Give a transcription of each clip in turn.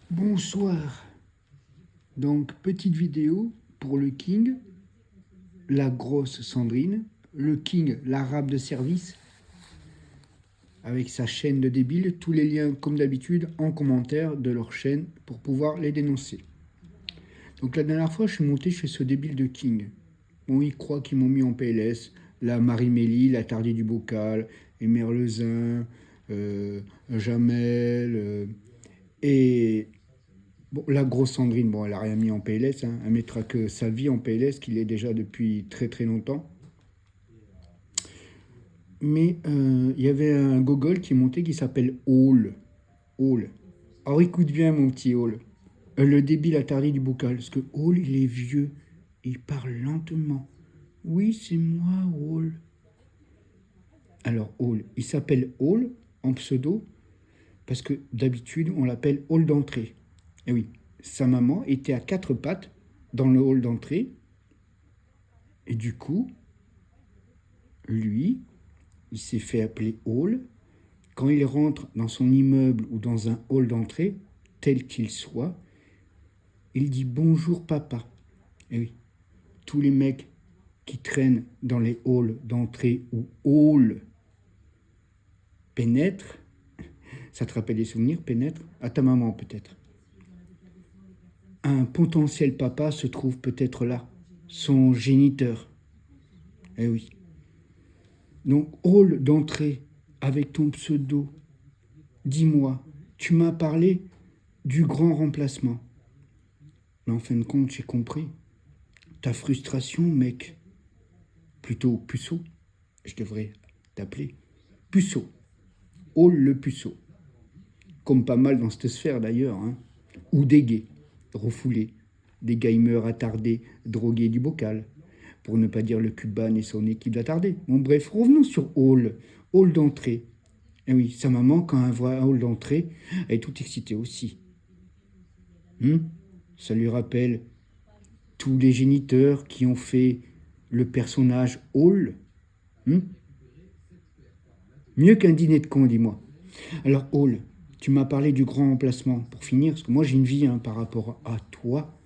Bonsoir. Donc, petite vidéo pour le King, la grosse Sandrine, le King, l'arabe de service, avec sa chaîne de débiles, tous les liens comme d'habitude en commentaire de leur chaîne pour pouvoir les dénoncer. Donc la dernière fois, je suis monté chez ce débile de King. Bon, ils croient qu'ils m'ont mis en PLS, la Marie-Mélie, la Tardée du Bocal, et Merlezin, Jamel, et bon, la grosse Sandrine, bon, elle n'a rien mis en PLS, hein. Elle mettra que sa vie en PLS, qu'il est déjà depuis très très longtemps. Mais il y avait un gogol qui est monté qui s'appelle Hall. Hall. Alors écoute bien mon petit Hall. Le débile attardé du bocal, parce que Hall, il est vieux. Il parle lentement. Oui, c'est moi, Hall. Alors Hall, il s'appelle Hall en pseudo, parce que d'habitude, on l'appelle Hall d'entrée. Et oui, sa maman était à quatre pattes dans le hall d'entrée. Et du coup, lui, il s'est fait appeler Hall. Quand il rentre dans son immeuble ou dans un hall d'entrée, tel qu'il soit, il dit bonjour papa. Et oui, tous les mecs qui traînent dans les halls d'entrée ou hall pénètrent, ça te rappelle des souvenirs, pénètre à ta maman peut-être. Un potentiel papa se trouve peut-être là, son géniteur. Eh oui. Donc, hall d'entrée avec ton pseudo, dis-moi, tu m'as parlé du grand remplacement. Mais en fin de compte, j'ai compris. Ta frustration, mec, plutôt puceau, je devrais t'appeler puceau, hall le puceau. Comme pas mal dans cette sphère d'ailleurs, hein. Ou des gays, refoulés, des gamers attardés, drogués du bocal, pour ne pas dire le Cuban et son équipe d'attardés. Bon bref, revenons sur hall d'entrée. Et oui, sa maman, quand elle voit un hall d'entrée, elle est toute excitée aussi. Ça lui rappelle tous les géniteurs qui ont fait le personnage Hall. Mieux qu'un dîner de con, dis-moi. Alors Hall, tu m'as parlé du grand remplacement. Pour finir, parce que moi j'ai une vie par rapport à toi.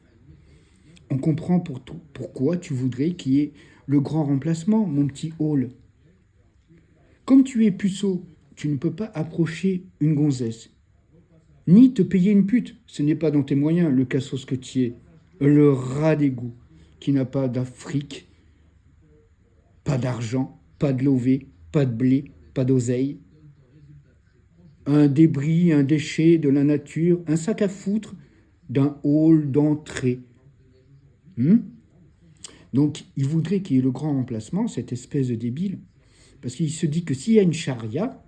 On comprend pourquoi tu voudrais qu'il y ait le grand remplacement, mon petit Hall. Comme tu es puceau, tu ne peux pas approcher une gonzesse, ni te payer une pute. Ce n'est pas dans tes moyens, le cassos que tu es. Le rat d'égout, qui n'a pas d'Afrique, pas d'argent, pas de lové, pas de blé, pas d'oseille. Un débris, un déchet de la nature, un sac à foutre d'un hall d'entrée. Donc, il voudrait qu'il y ait le grand remplacement, cette espèce de débile, parce qu'il se dit que s'il y a une charia,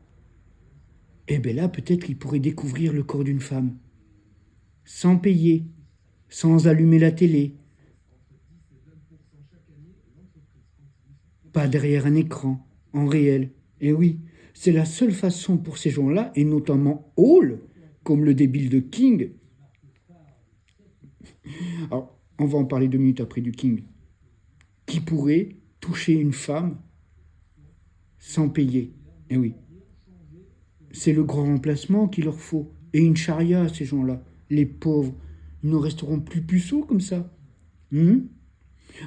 eh bien là, peut-être qu'il pourrait découvrir le corps d'une femme, sans payer, sans allumer la télé, pas derrière un écran, en réel. Et oui, c'est la seule façon pour ces gens-là, et notamment Hall, comme le débile de King. Alors, on va en parler 2 minutes après du King. Qui pourrait toucher une femme sans payer. Et oui, c'est le grand remplacement qu'il leur faut. Et une charia, ces gens-là. Les pauvres, ils ne resteront plus puceaux comme ça.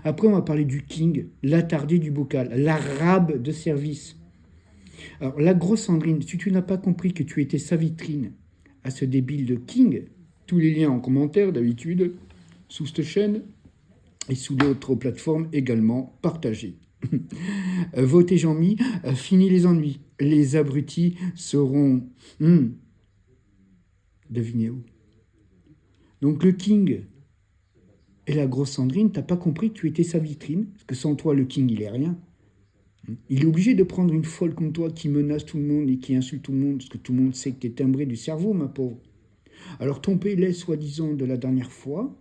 Après, on va parler du King, l'attardé du bocal, l'arabe de service. Alors, la grosse Sandrine, si tu n'as pas compris que tu étais sa vitrine à ce débile de King, tous les liens en commentaire d'habitude, sous cette chaîne et sous d'autres plateformes également partagées. Votez Jean-Mi, fini les ennuis. Les abrutis seront... devinez où. Donc le King et la grosse Sandrine, t'as pas compris que tu étais sa vitrine, parce que sans toi, le King, il est rien. Il est obligé de prendre une folle comme toi qui menace tout le monde et qui insulte tout le monde, parce que tout le monde sait que t'es timbré du cerveau, ma pauvre. Alors ton PLS, soi-disant, de la dernière fois,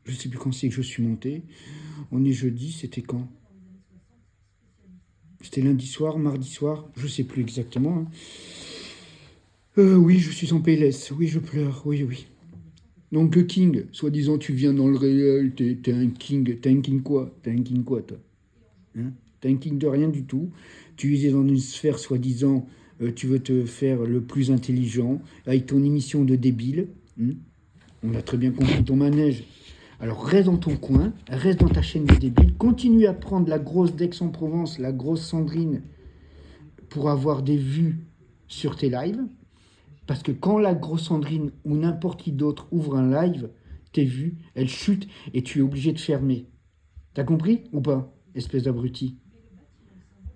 je sais plus quand c'est que je suis monté, on est jeudi, c'était quand? C'était lundi soir, mardi soir, je sais plus exactement. Oui, je suis en PLS, oui, je pleure, oui, oui. Donc le King, soi-disant tu viens dans le réel, t'es un King, t'es un King quoi? T'es un King quoi toi? T'es un King de rien du tout. Tu es dans une sphère soi-disant tu veux te faire le plus intelligent avec ton émission de débile. On a très bien compris ton manège. Alors reste dans ton coin, reste dans ta chaîne de débile, continue à prendre la grosse d'Aix-en-Provence, la grosse Sandrine, pour avoir des vues sur tes lives. Parce que quand la grosse Sandrine ou n'importe qui d'autre ouvre un live, tes vues, elles chutent et tu es obligé de fermer. T'as compris ou pas, espèce d'abruti?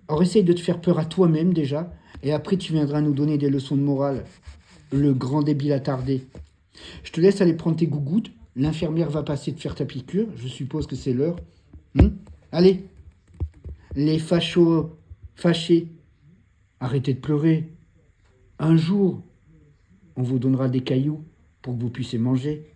Alors essaye de te faire peur à toi-même déjà, et après tu viendras nous donner des leçons de morale. Le grand débile attardé. Je te laisse aller prendre tes gougouttes. L'infirmière va passer te faire ta piqûre. Je suppose que c'est l'heure. Allez, les fachos, fâchés, arrêtez de pleurer. Un jour, on vous donnera des cailloux pour que vous puissiez manger.